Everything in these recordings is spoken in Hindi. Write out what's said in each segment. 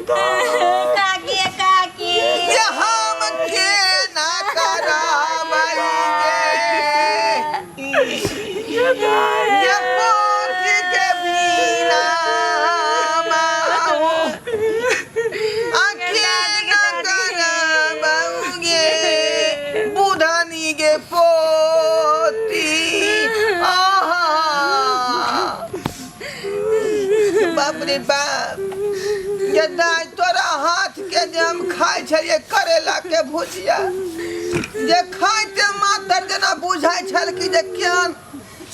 काकी काकी ये हम के ना करावैगे ये पोती के बिना माऊ आके ना करावैगे बुढ़नी के पोती आहा बाप रे बाप ये दाई तोरा हाथ के जे हम खाए छलिए करेला के भुजिया जे खाइते मातर जेना बुझाई छल कि जे केहन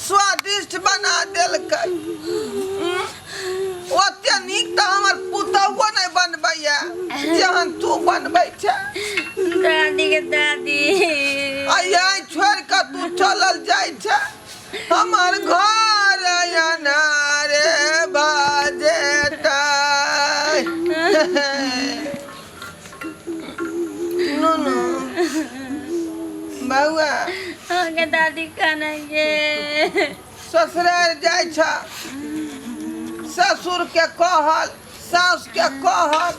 स्वादिष्ट बना देलकै ओते नीक तऽ हमर पुतौओ नहि बनबैया जेहन तू बनबै छै दादी के दादी आइ छोड़ के तू चलल जाइ छै हमर घर अनारे बाजेता नुनु बउआ के दादी खाना ये ससुराल जाइ छ ससुर के कहल सास के कहल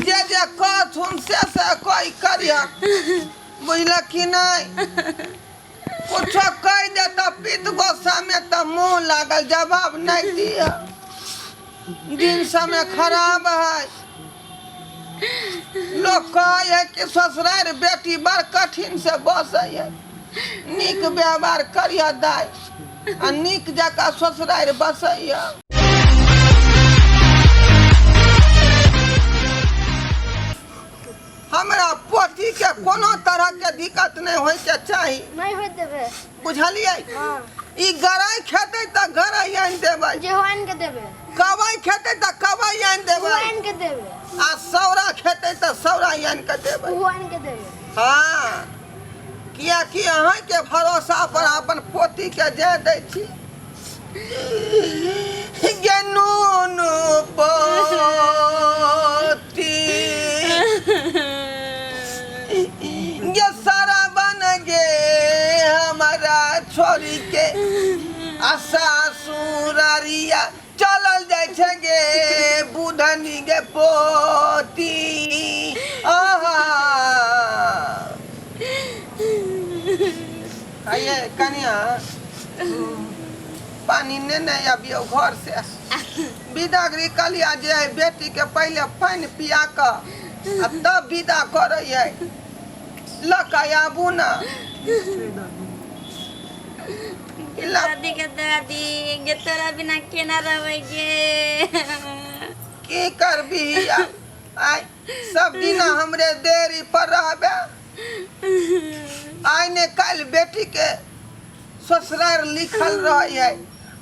जे जे कहथुन से कोई करिया बुझल कि नहीं कुछो कह दे तो पित गोसा में तो मुंह लागल जवाब नहीं दिया दिन समय खराब है लोग कहे कि ससुराल बेटी बड़ कठिन से बसे है नीक व्यवहार करिया दाई आ नीक जका ससुराल बसैया हमरा पोती के कोनो तरह के दिक्कत नहीं होय के चाही नहीं होय देबे बुझलियै हां ई गराई खेते त गराई आन देबै जेहन के देबे कवाई खेते त कवाई आन देबै हुआन के देबे आ सौरा खेते त सौरा आन के देबै हुआन के देबे हां किया कि अहाँ के भरोसा पर अपन पोती के जे दै छी गेनूनु पोती ये सारा बन गे हमारा छोरी के ससुरारिया चलल जाय छै गे बुढ़नी के पोती आहा आइए कनिया पानी नहीं अबियो घर से विदागरी कलिया जे है बेटी के पहले पानी पिया के तब विदा करे लकायाबू ना दादी के दादी ये तोरा बिना केना रहबे की करबी आई सब दिन हमरे देरी पर रहबे आई ने कल बेटी के ससुराल लिखल रही है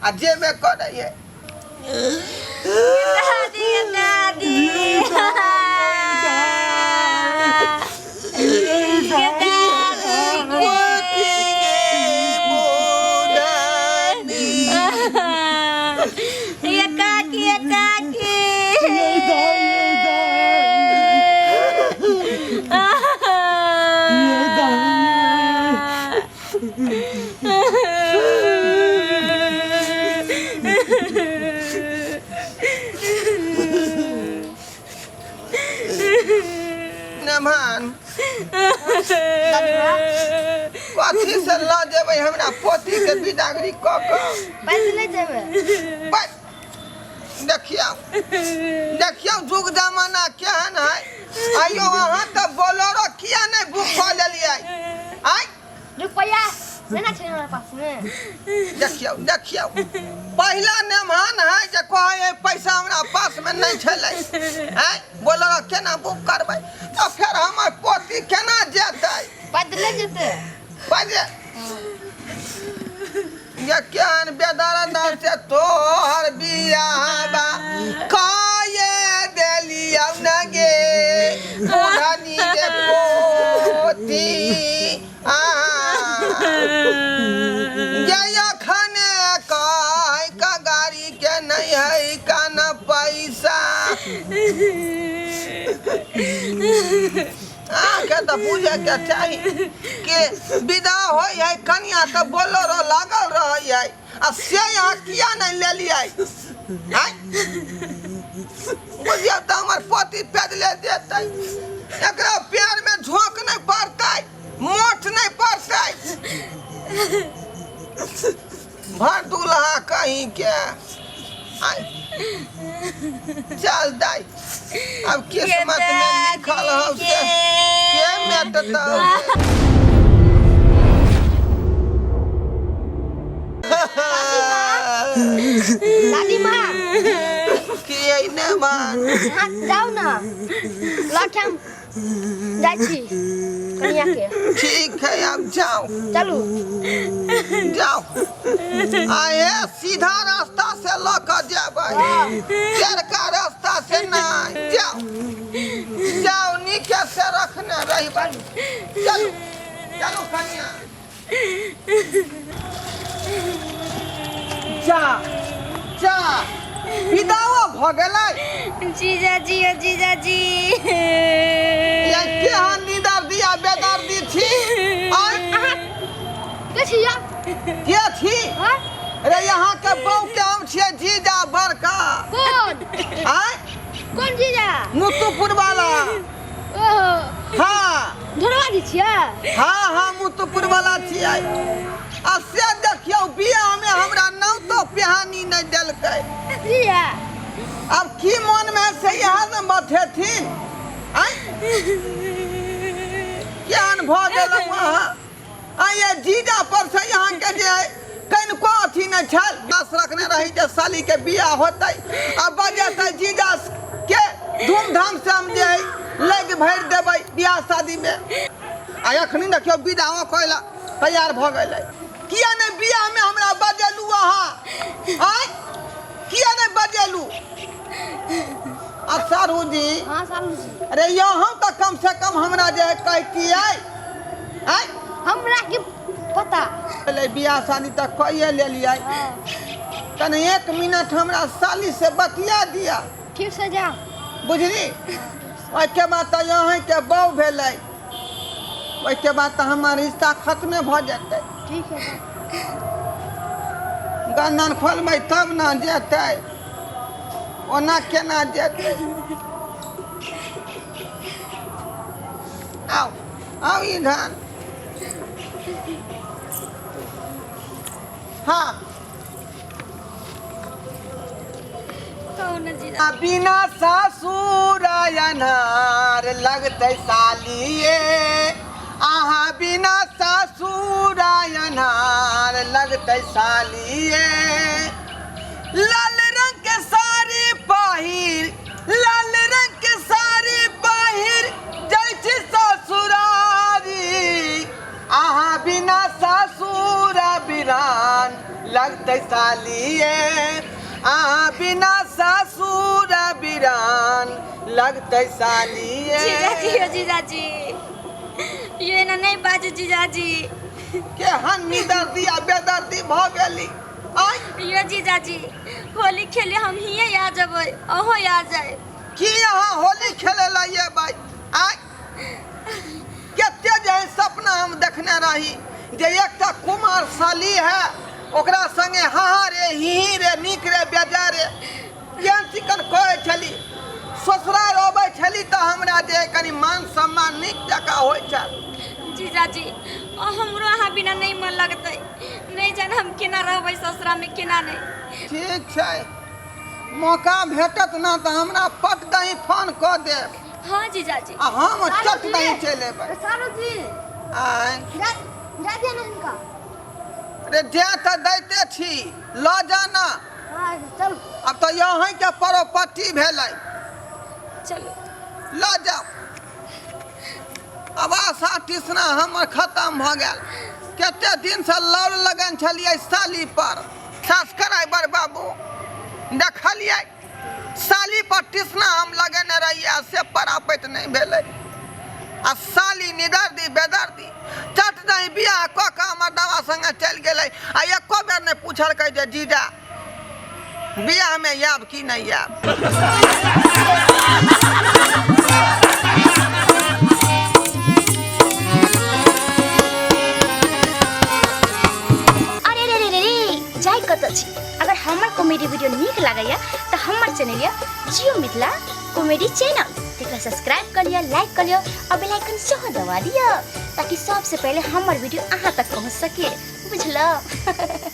आ जेबे करे है दादी के दादी नमान कथी से ल जेबै हमरा पोती के विदागरी क के पैसे ले जेबे देखियो जुग जमाना केहन है आइयो अहाँ त बोलेरो किया नहीं बुक क लेलियै आई रुपया नहीं छै हमरा पास में देखियो पहला नेमान है जे कहे पैसा हमरा पास में नहीं छलै हैं बोलेरो केना बुक करबै तो फिर हमर पोती केना जेतै बदले जेते बाजे ये केहन बेदर्द से तोहर बियाहबा काये देलियौ न गे बुढ़नी के पोती ये खने कह का गाड़ी के नहीं है का न पैसा आके तो पूछे के चाहिए कि विदा हो है कन्या तो बोलेरो लागल रही है आ से यहाँ किया नहीं ले लिया बुझिया तो हमार पति पैदले देते एकरा प्यार में झोंक नहीं पड़ता मोट नहीं पड़ता भर दूल्हा कहीं के चल दाई अब किस्मत में लिखल हो से के मेटता दादी माँ कि ने मान हाँ जाओ ना लौट हम जाए छी कन्या के ठीक है अब जाओ चलू जाओ आए सीधा रास्ता से लौकर जाबे चरका रास्ता से नहीं जाओ जाओ नीचे से रखने रही चलो चलो कन्या जा जा विदावा भ गेलै जीजाजी ओ जीजाजी ये केहन निदर दिया बेदर दी छी के छी या के छी हाँ अरे यहाँ के बहू के हम छियै जीजा बड़का कौन आय कौन जीजा मुत्तुपुर वाला ओहो हाँ धरवा दी छियै हाँ हाँ मुत्तुपुर वाला छियै आ से देखियो बियाह में हमरा नाम तो पिहानी नहीं देलकै जीजा अब की मन में से यह न बथेथिन आय ज्ञान भ गेल वहाँ ये जीजा पर से यहाँ के जे कनिको अथी न छल दस रखने रही जे साली के बियाह होतै अब बजेतै जीजा के धूमधाम से हम जे लग भर देबै बियाह शादी में आ एखनी देखियो विदाओ कइला तैयार भ गेलै किया ने बियाह में हमरा बजेलू अहाँ आय किया ने बजेलू सारू जी हाँ सारू जी अरे यहाँ तो कम से कम हमरा जे कहती है हमरा के पता पहले बियाह शादी तक कहिए ले लिया तने 1 मिनट हमरा साली से बतिया दिया ठीक से जा बुझली ओके बाद तो यहाँ के बहू भेलै ओके बाद तो हमार रिश्ता खत्मे भ जेतै ठीक है गंदन खोलबै तब ना जेतै ओना केना जेतै आओ आओ इधर हाँ कौन जीजा बिना ससुर अनार लगतै सालिए आहा बिना ससुर अनार लगतै सालिए लाल रंग के साड़ी पहिर लाल रंग के साड़ी पहिर जैसी ससुरारी आहा बिना ससुर बिरान लगतै सालिए आहा बिना ससुर बिरान लगतै सालिए जीजाजी ओ जीजाजी ये ना नहीं बाजू जीजाजी केहन निदर्दी आ बेदर्दी भ गेली आय यो जीजाजी होली खेले हम हिये आ जबै अहो आ जाए की यहाँ होली खेले लाइए भाई आय केते जे सपना हम देखने रही जे एकटा कुमार साली है ओकरा संगे हाँ रे ही रे निक रे बेजा रे केहन चिकन कहै छली ससुराल अबै छली तऽ हमरा जे कनी मान सम्मान नीक जकाँ होइ छल जीजाजी हमरो अहाँ बिना नहीं मन लगतै नहीं जान हम केना रहबै ससुरा में केना नहीं ठीक छै मौका भेटत ना तऽ हमरा पट दही फोन कऽ देब हाँ जीजाजी आ हम चट दही चलि एबै सारू जी आय जा दिया ना इनका रे जे तऽ दैते छी लऽ जाना हाँ चल अब तो यहाँ के प्रॉपर्टी भेलै चलो लऽ जाओ अब आशा तृष्णा हमर खत्म भ गेल कते दिन से लड़ लगन छलियै साली पर सास कराइबर बाबू देखलियै साली पर तृष्णा हम लगेने रहियै से परापैत नहीं भेलै आ साली निदर्दी बेदर्दी चट दही बियाह कऽ के हमर दवा संगे चलि गेलै आ एको बेर नहीं पूछलकै जे जीजा बियाह में आयब कि नहीं आयब अरे रे रे रे जाय कत छी अगर हमार कॉमेडी वीडियो नीक लागैया तो हमार चैनल या जियो मिथिला कॉमेडी चैनल तेकरा सब्सक्राइब कर लिया, लाइक कर लिया और बेल आइकन सेहो दबा दिया ताकि सबसे पहले हमार वीडियो अहाँ तक पहुँच सके, बुझलो।